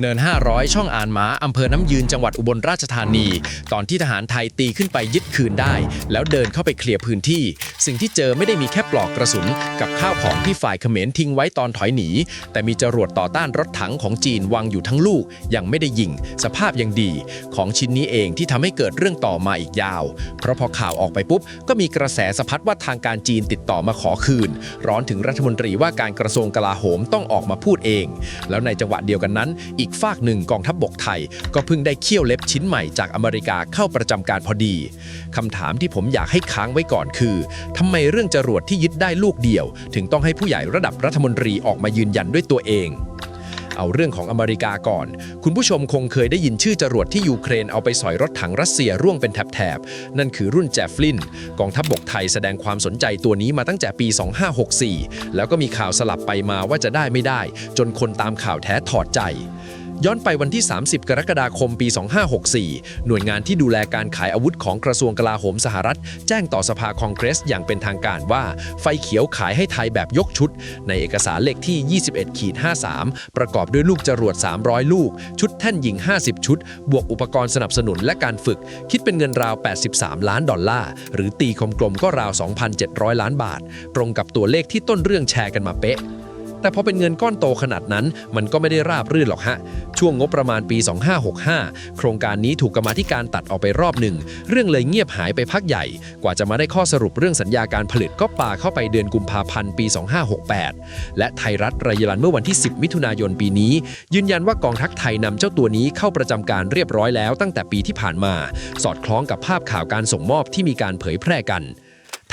เนิน500ช่องอ่านม้าอำเภอน้ำยืนจังหวัดอุบลราชธานีตอนที่ทหารไทยตีขึ้นไปยึดคืนได้แล้วเดินเข้าไปเคลียร์พื้นที่สิ่งที่เจอไม่ได้มีแค่ปลอกกระสุนกับข้าวของที่ฝ่ายเขมรทิ้งไว้ตอนถอยหนีแต่มีจรวดต่อต้านรถถังของจีนวางอยู่ทั้งลูกยังไม่ได้ยิงสภาพยังดีของชิ้นนี้เองที่ทำให้เกิดเรื่องต่อมาอีกยาวเพราะพอข่าวออกไปปุ๊บก็มีกระแสสะพัดว่าทางการจีนติดต่อมาขอคืนร้อนถึงรัฐมนตรีว่าการกระทรวงกลาโหมต้องออกมาพูดเองแล้วในจังหวะเดียวกันนั้นอีกฝากหนึ่งกองทัพบกไทยก็เพิ่งได้เขี้ยวเล็บชิ้นใหม่จากอเมริกาเข้าประจำการพอดีคำถามที่ผมอยากให้ค้างไว้ก่อนคือทำไมเรื่องจรวดที่ยึดได้ลูกเดียวถึงต้องให้ผู้ใหญ่ระดับรัฐมนตรีออกมายืนยันด้วยตัวเองเอาเรื่องของอเมริกาก่อนคุณผู้ชมคงเคยได้ยินชื่อจรวดที่ยูเครนเอาไปสอยรถถังรัสเซียร่วงเป็นแถบๆนั่นคือรุ่นแจฟลินกองทัพบกไทยแสดงความสนใจตัวนี้มาตั้งแต่ปี 2564 แล้วก็มีข่าวสลับไปมาว่าจะได้ไม่ได้จนคนตามข่าวแท้ถอดใจย้อนไปวันที่ 30 กรกฎาคม ปี 2564 หน่วยงานที่ดูแลการขายอาวุธของกระทรวงกลาโหมสหรัฐแจ้งต่อสภาคองเกรสอย่างเป็นทางการว่าไฟเขียวขายให้ไทยแบบยกชุดในเอกสารเลขที่ 21-53 ประกอบด้วยลูกจรวด 300 ลูกชุดแท่นยิง 50 ชุดบวกอุปกรณ์สนับสนุนและการฝึกคิดเป็นเงินราว $83 ล้านหรือตีกลมๆก็ราว 2,700 ล้านบาทตรงกับตัวเลขที่ต้นเรื่องแชร์กันมาเป๊ะแต่พอเป็นเงินก้อนโตขนาดนั้นมันก็ไม่ได้ราบรื่นหรอกฮะช่วงงบประมาณปี 2565 โครงการนี้ถูกกรรมาธิการตัดออกไปรอบหนึ่งเรื่องเลยเงียบหายไปพักใหญ่กว่าจะมาได้ข้อสรุปเรื่องสัญญาการผลิตก็ปาเข้าไปเดือนกุมภาพันธ์ปี 2568 และไทยรัฐรายงานเมื่อวันที่ 10 มิถุนายนปีนี้ยืนยันว่ากองทัพไทยนำเจ้าตัวนี้เข้าประจำการเรียบร้อยแล้วตั้งแต่ปีที่ผ่านมาสอดคล้องกับภาพข่าวการส่งมอบที่มีการเผยแพร่กัน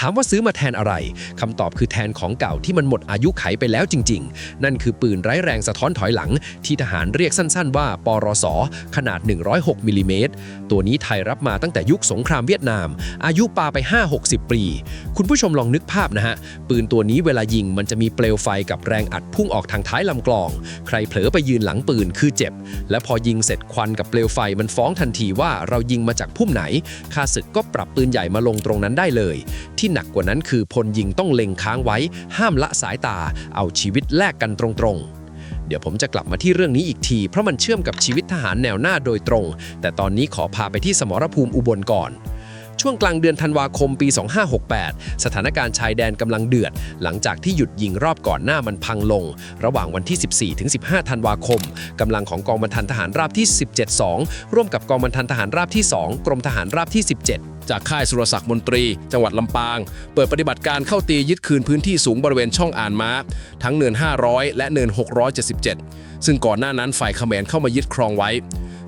ถามว่าซื้อมาแทนอะไรคำตอบคือแทนของเก่าที่มันหมดอายุไขไปแล้วจริงๆนั่นคือปืนไร้แรงสะท้อนถอยหลังที่ทหารเรียกสั้นๆว่าปรสขนาด106มิลลิเมตรตัวนี้ไทยรับมาตั้งแต่ยุคสงครามเวียดนามอายุปาไป 5-60 ปีคุณผู้ชมลองนึกภาพนะฮะปืนตัวนี้เวลายิงมันจะมีเปลวไฟกับแรงอัดพุ่งออกทางท้ายลำกลองใครเผลอไปยืนหลังปืนคือเจ็บและพอยิงเสร็จควันกับเปลวไฟมันฟ้องทันทีว่าเรายิงมาจากพุ่มไหนข้าศึกก็ปรับปืนใหญ่มาลงตรงนั้นได้เลยที่หนักกว่านั้นคือพลยิงต้องเล็งค้างไว้ห้ามละสายตาเอาชีวิตแลกกันตรงๆเดี๋ยวผมจะกลับมาที่เรื่องนี้อีกทีเพราะมันเชื่อมกับชีวิตทหารแนวหน้าโดยตรงแต่ตอนนี้ขอพาไปที่สมรภูมิอุบลก่อนช่วงกลางเดือนธันวาคมปี 2568 สถานการณ์ชายแดนกำลังเดือดหลังจากที่หยุดยิงรอบก่อนหน้ามันพังลงระหว่างวันที่ 14-15 ธันวาคมกำลังของกองบัญชาการทหารราบที่ 17-2 ร่วมกับกองบัญชาการทหารราบที่ 2 กรมทหารราบที่ 17 จากค่ายสุรศักดิ์มนตรีจังหวัดลำปางเปิดปฏิบัติการเข้าตียึดคืนพื้นที่สูงบริเวณช่องอ่านม้าทั้งเนิน 500 และเนิน 677 ซึ่งก่อนหน้านั้นฝ่ายเขมรเข้ามายึดครองไว้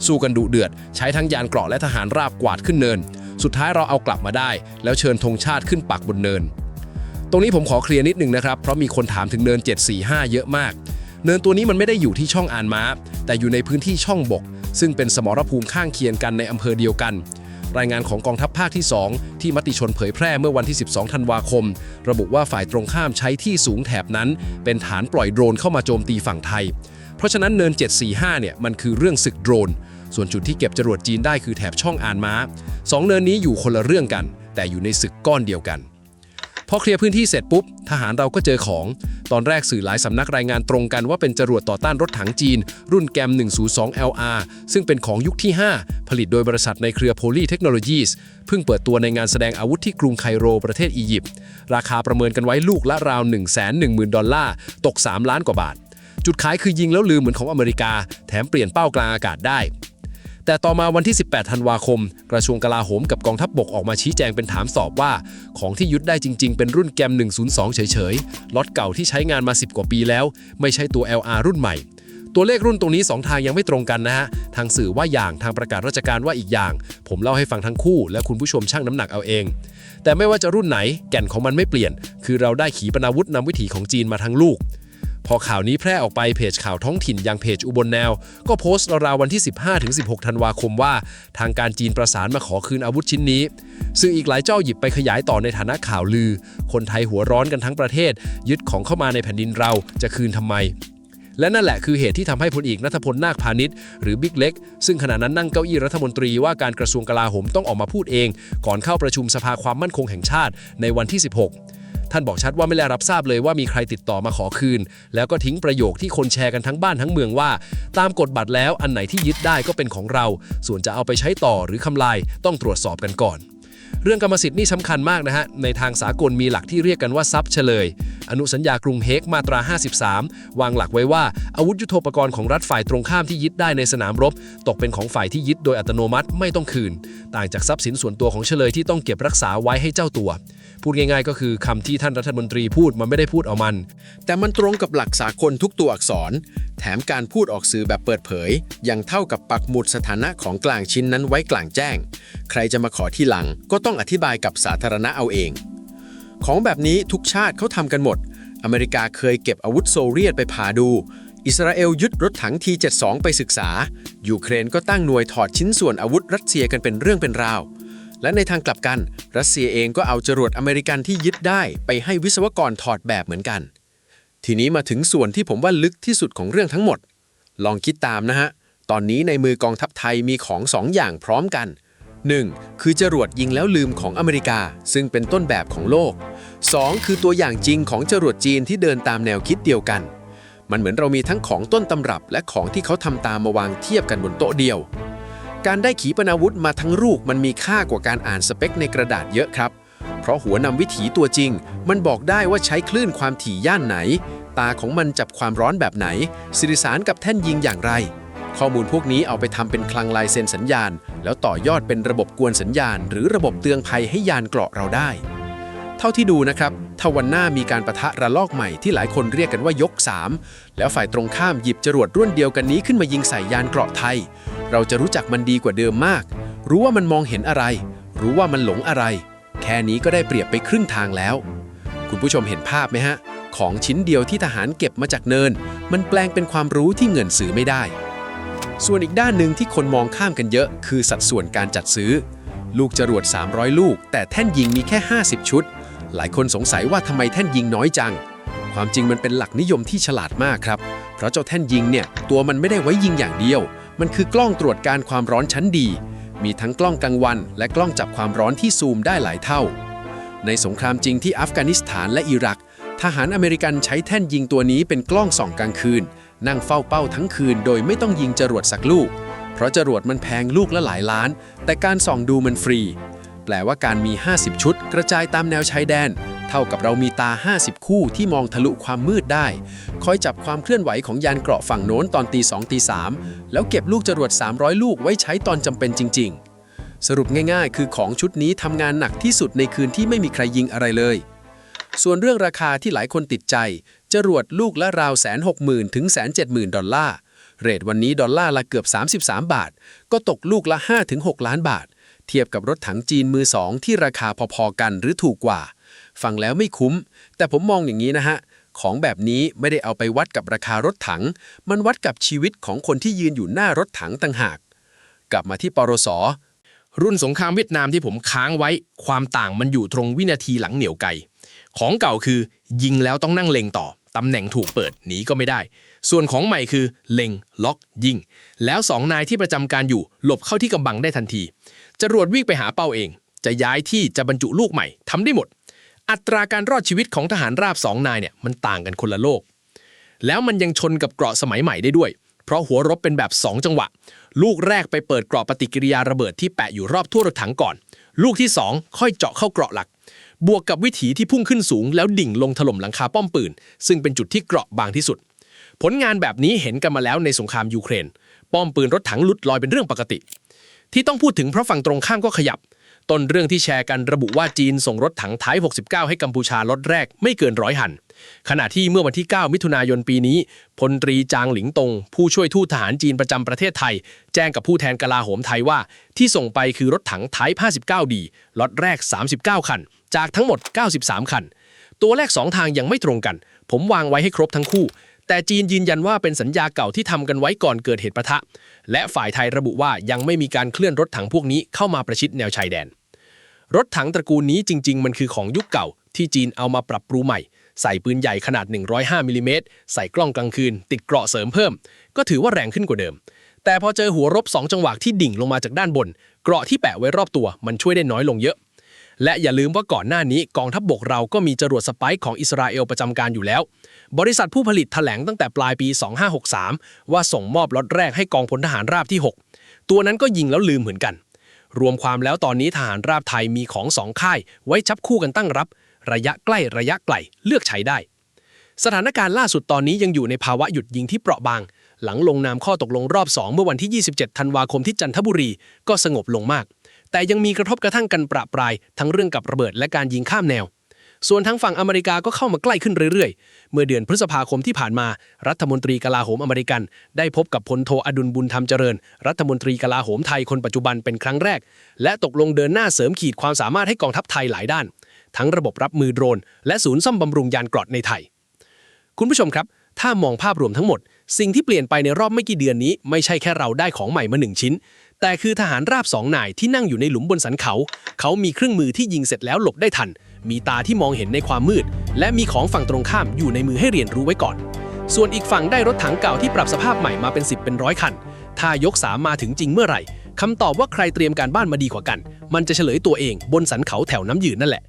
สู้กันดุเดือดใช้ทั้งยานเกราะและทหารราบกวาดขึ้นเนินสุดท้ายเราเอากลับมาได้แล้วเชิญธงชาติขึ้นปักบนเนินตรงนี้ผมขอเคลียร์นิดนึงนะครับเพราะมีคนถามถึงเนิน 745 เยอะมากเนินตัวนี้มันไม่ได้อยู่ที่ช่องอ่านม้าแต่อยู่ในพื้นที่ช่องบกซึ่งเป็นสมรภูมิข้างเคียงกันในอำเภอเดียวกันรายงานของกองทัพภาคที่ 2 ที่มติชนเผยแพร่เมื่อวันที่ 12 ธันวาคมระบุว่าฝ่ายตรงข้ามใช้ที่สูงแถบนั้นเป็นฐานปล่อยโดรนเข้ามาโจมตีฝั่งไทยเพราะฉะนั้นเนิน 745 เนี่ยมันคือเรื่องศึกโดรนส่วนจุดที่เก็บจรวดจีนได้คือแถบช่องอ่านม้า2เนินนี้อยู่คนละเรื่องกันแต่อยู่ในศึกก้อนเดียวกันพอเคลียร์พื้นที่เสร็จปุ๊บทหารเราก็เจอของตอนแรกสื่อหลายสำนักรายงานตรงกันว่าเป็นจรวดต่อต้านรถถังจีนรุ่นแกม 102LR ซึ่งเป็นของยุคที่ 5 ผลิตโดยบริษัทในเครือ Poly Technologies เพิ่งเปิดตัวในงานแสดงอาวุธที่กรุงไคโรประเทศอียิปต์ราคาประเมินกันไว้ลูกละราว $110,000 ตก3 ล้านกว่าบาทจุดขายคือยิงแล้วลืมเหมือนของอเมริกาแถมเปลี่ยนเป้ากลางอากาศได้แต่ต่อมาวันที่ 18 ธันวาคมกระทรวงกลาโหมกับกองทัพบกออกมาชี้แจงเป็นถามสอบว่าของที่ยึดได้จริงๆเป็นรุ่นแกม 102 เฉยๆล็อตเก่าที่ใช้งานมา10 กว่าปีแล้วไม่ใช่ตัว LR รุ่นใหม่ตัวเลขรุ่นตรงนี้2ทางยังไม่ตรงกันนะฮะทางสื่อว่าอย่างทางประกาศราชการว่าอีกอย่างผมเล่าให้ฟังทั้งคู่และคุณผู้ชมชั่งน้ำหนักเอาเองแต่ไม่ว่าจะรุ่นไหนแก่นของมันไม่เปลี่ยนคือเราได้ขีปนาวุธนำวิถีของจีนมาทั้งลูกพอข่าวนี้แพร่ออกไปเพจข่าวท้องถิ่นอย่างเพจอุบลแนวก็โพสต์ราวๆวันที่ 15-16 ธันวาคมว่าทางการจีนประสานมาขอคืนอาวุธชิ้นนี้ซึ่งอีกหลายเจ้าหยิบไปขยายต่อในฐานะข่าวลือคนไทยหัวร้อนกันทั้งประเทศยึดของเข้ามาในแผ่นดินเราจะคืนทำไมและนั่นแหละคือเหตุที่ทำให้พลเอกณัฐพลนาคพาณิชย์หรือบิ๊กเล็กซึ่งขณะนั้นนั่งเก้าอี้รัฐมนตรีว่าการกระทรวงกลาโหมต้องออกมาพูดเองก่อนเข้าประชุมสภาความมั่นคงแห่งชาติในวันที่ 16 ท่านบอกชัดว่าไม่ได้รับทราบเลยว่ามีใครติดต่อมาขอคืนแล้วก็ทิ้งประโยคที่คนแชร์กันทั้งบ้านทั้งเมืองว่าตามกฎบัตรแล้วอันไหนที่ยึดได้ก็เป็นของเราส่วนจะเอาไปใช้ต่อหรือทำลายต้องตรวจสอบกันก่อนเรื่องกรรมสิทธิ์นี่สำคัญมากนะฮะในทางสากลมีหลักที่เรียกกันว่าทรัพย์เฉลยอนุสัญญากรุงเฮกมาตรา 53 วางหลักไว้ว่าอาวุธยุทโธปกรณ์ของรัฐฝ่ายตรงข้ามที่ยึดได้ในสนามรบตกเป็นของฝ่ายที่ยึดโดยอัตโนมัติไม่ต้องคืนต่างจากทรัพย์สินส่วนตัวของเฉลยที่ต้องเก็บรักษาไว้ให้เจ้าตัวพูดง่ายๆก็คือคำที่ท่านรัฐมนตรีพูดมันไม่ได้พูดเอามันแต่มันตรงกับหลักสากลทุกตัวอักษรแถมการพูดออกสื่อแบบเปิดเผยยังเท่ากับปักหมุดสถานะของกลางชิ้นนั้นไว้กลางแจ้งใครจะมาขอที่หลังก็ต้องอธิบายกับสาธารณะเอาเองของแบบนี้ทุกชาติเขาทำกันหมดอเมริกาเคยเก็บอาวุธโซเวียตไปผ่าดูอิสราเอลยึดรถถัง T-72 ไปศึกษายูเครนก็ตั้งหน่วยถอดชิ้นส่วนอาวุธรัสเซียกันเป็นเรื่องเป็นราวและในทางกลับกันรัสเซียเองก็เอาจรวดอเมริกันที่ยึดได้ไปให้วิศวกรถอดแบบเหมือนกันทีนี้มาถึงส่วนที่ผมว่าลึกที่สุดของเรื่องทั้งหมดลองคิดตามนะฮะตอนนี้ในมือกองทัพไทยมีของ2 อย่างพร้อมกัน 1. คือจรวดยิงแล้วลืมของอเมริกาซึ่งเป็นต้นแบบของโลก 2. คือตัวอย่างจริงของจรวดจีนที่เดินตามแนวคิดเดียวกันมันเหมือนเรามีทั้งของต้นตำรับและของที่เขาทำตามมาวางเทียบกันบนโต๊ะเดียวการได้ขีปนาวุธมาทั้งลูกมันมีค่ากว่าการอ่านสเปคในกระดาษเยอะครับเพราะหัวนำวิถีตัวจริงมันบอกได้ว่าใช้คลื่นความถี่ย่านไหนตาของมันจับความร้อนแบบไหนสื่อสารกับแท่นยิงอย่างไรข้อมูลพวกนี้เอาไปทำเป็นคลังลายเซ็นสัญญาณแล้วต่อยอดเป็นระบบกวนสัญญาณหรือระบบเตือนภัยให้ยานเกราะเราได้เท่าที่ดูนะครับถ้าวันหน้ามีการปะทะระลอกใหม่ที่หลายคนเรียกกันว่ายก3แล้วฝ่ายตรงข้ามหยิบจรวดรุ่นเดียวกันนี้ขึ้นมายิงใส่ยานเกราะไทยเราจะรู้จักมันดีกว่าเดิมมากรู้ว่ามันมองเห็นอะไรรู้ว่ามันหลงอะไรแค่นี้ก็ได้เปรียบไปครึ่งทางแล้วคุณผู้ชมเห็นภาพไหมฮะของชิ้นเดียวที่ทหารเก็บมาจากเนินมันแปลงเป็นความรู้ที่เงินซื้อไม่ได้ส่วนอีกด้านหนึ่งที่คนมองข้ามกันเยอะคือสัดส่วนการจัดซื้อลูกจรวด300ลูกแต่แท่นยิงมีแค่50ชุดหลายคนสงสัยว่าทำไมแท่นยิงน้อยจังความจริงมันเป็นหลักนิยมที่ฉลาดมากครับเพราะเจ้าแท่นยิงเนี่ยตัวมันไม่ได้ไว้ยิงอย่างเดียวมันคือกล้องตรวจการความร้อนชั้นดีมีทั้งกล้องกลางวันและกล้องจับความร้อนที่ซูมได้หลายเท่าในสงครามจริงที่อัฟกานิสถานและอิรักทหารอเมริกันใช้แท่นยิงตัวนี้เป็นกล้องส่องกลางคืนนั่งเฝ้าเป้าทั้งคืนโดยไม่ต้องยิงจรวดสักลูกเพราะจรวดมันแพงลูกละหลายล้านแต่การส่องดูมันฟรีแปลว่าการมี50ชุดกระจายตามแนวชายแดนเท่ากับเรามีตา50คู่ที่มองทะลุความมืดได้คอยจับความเคลื่อนไหวของยานเกราะฝั่งโน้นตอนตี 2 ตี 3แล้วเก็บลูกจรวด300ลูกไว้ใช้ตอนจำเป็นจริงๆสรุปง่ายๆคือของชุดนี้ทำงานหนักที่สุดในคืนที่ไม่มีใครยิงอะไรเลยส่วนเรื่องราคาที่หลายคนติดใจจรวดลูกละราว160,000 ถึง 170,000 ดอลลาร์เรทวันนี้ดอลลาร์ละเกือบ33 บาทก็ตกลูกละ 5-6 ล้านบาทเทียบกับรถถังจีนมือ2ที่ราคาพอๆกันหรือถูกกว่าฟังแล้วไม่คุ้มแต่ผมมองอย่างนี้นะฮะของแบบนี้ไม่ได้เอาไปวัดกับราคารถถังมันวัดกับชีวิตของคนที่ยืนอยู่หน้ารถถังต่างหากกลับมาที่ปรส.รุ่นสงครามเวียดนามที่ผมค้างไว้ความต่างมันอยู่ตรงวินาทีหลังเหนี่ยวไกของเก่าคือยิงแล้วต้องนั่งเล็งต่อตำแหน่งถูกเปิดหนีก็ไม่ได้ส่วนของใหม่คือเล็งล็อกยิงแล้ว2 นายที่ประจำการอยู่หลบเข้าที่กำบังได้ทันทีจรวดวิ่งไปหาเป้าเองจะย้ายที่จะบรรจุลูกใหม่ทำได้หมดอัตราการรอดชีวิตของทหารราบ2 นายเนี่ยมันต่างกันคนละโลกแล้วมันยังชนกับเกราะสมัยใหม่ได้ด้วยเพราะหัวรบเป็นแบบ2 จังหวะลูกแรกไปเปิดเกราะปฏิกิริยาระเบิดที่แปะอยู่รอบทั่วรถถังก่อนลูกที่2ค่อยเจาะเข้าเกราะหลักบวกกับวิถีที่พุ่งขึ้นสูงแล้วดิ่งลงถล่มหลังคาป้อมปืนซึ่งเป็นจุดที่เกราะบางที่สุดผลงานแบบนี้เห็นกันมาแล้วในสงครามยูเครนป้อมปืนรถถังหลุดลอยเป็นเรื่องปกติที่ต้องพูดถึงเพราะฝั่งตรงข้ามก็ขยับต้นเรื่องที่แชร์กันระบุว่าจีนส่งรถถังไทป์69ให้กัมพูชาล็อตแรกไม่เกิน100 หันขณะที่เมื่อวันที่9 มิถุนายนปีนี้พลตรีจางหลิงตงผู้ช่วยทูตทหารจีนประจำประเทศไทยแจ้งกับผู้แทนกลาโหมไทยว่าที่ส่งไปคือรถถังไทป์59ดีล็อตแรก39คันจากทั้งหมด93คันตัวเลข2 ทางยังไม่ตรงกันผมวางไว้ให้ครบทั้งคู่แต่จีนยืนยันว่าเป็นสัญญาเก่าที่ทำกันไว้ก่อนเกิดเหตุปะทะและฝ่ายไทยระบุว่ายังไม่มีการเคลื่อนรถถังพวกนี้เข้ามาประชิดแนวชายแดนรถถังตระกูลนี้จริงๆมันคือของยุคเก่าที่จีนเอามาปรับปรุงใหม่ใส่ปืนใหญ่ขนาด105มิลลิเมตรใส่กล้องกลางคืนติดเกราะเสริมเพิ่มก็ถือว่าแรงขึ้นกว่าเดิมแต่พอเจอหัวรบ2 จังหวะที่ดิ่งลงมาจากด้านบนเกราะที่แปะไว้รอบตัวมันช่วยได้น้อยลงเยอะ และอย่าลืมว่าก่อนหน้านี้กองทัพบกเราก็มีจรวดสไปค์ของอิสราเอลประจำการอยู่แล้ว บริษัทผู้ผลิตแถลงตั้งแต่ปลายปี 2563 ว่าส่งมอบล็อตแรกให้กองพลทหารราบที่ 6 ตัวนั้นก็ยิงแล้วลืมเหมือนกัน รวมความแล้วตอนนี้ทหารราบไทยมีของ2 ค่ายไว้จับคู่กันตั้งรับ ระยะใกล้ระยะไกลเลือกใช้ได้ สถานการณ์ล่าสุดตอนนี้ยังอยู่ในภาวะหยุดยิงที่เปราะบาง หลังลงนามข้อตกลงรอบ 2 เมื่อวันที่ 27 ธันวาคมที่จันทบุรีก็สงบลงมาก แต่ยังมีกระทบกระทั่งกันประปรายทั้งเรื่องกับระเบิดและการยิงข้ามแนว ส่วนทางฝั่งอเมริกาก็เข้ามาใกล้ขึ้นเรื่อยๆ เมื่อเดือนพฤษภาคมที่ผ่านมารัฐมนตรีกลาโหมอเมริกันได้พบกับพลโทอดุลบุญธรรมเจริญรัฐมนตรีกลาโหมไทยคนปัจจุบันเป็นครั้งแรกและตกลงเดินหน้าเสริมขีดความสามารถให้กองทัพไทยหลายด้านทั้งระบบรับมือโดรนและศูนย์ซ่อมบำรุงยานเกราะในไทยคุณผู้ชมครับถ้ามองภาพรวมทั้งหมดสิ่งที่เปลี่ยนไปในรอบไม่กี่เดือนนี้ไม่ใช่แค่เราได้ของใหม่มา1 ชิ้นแต่คือทหารราบ2 นายที่นั่งอยู่ในหลุมบนสันเขามีเครื่องมือที่ยิงเสร็จแล้วหลบได้ทันมีตาที่มองเห็นในความมืดและมีของฝั่งตรงข้ามอยู่ในมือให้เรียนรู้ไว้ก่อนส่วนอีกฝั่งได้รถถังเก่าที่ปรับสภาพใหม่มาเป็น10เป็น100 คันถ้ายก3มาถึงจริงเมื่อไหร่คำตอบว่าใครเตรียมการบ้านมาดีกว่ากันมันจะเฉลยตัวเองบนสันเขาแถวน้ำยืนนั่นแหละ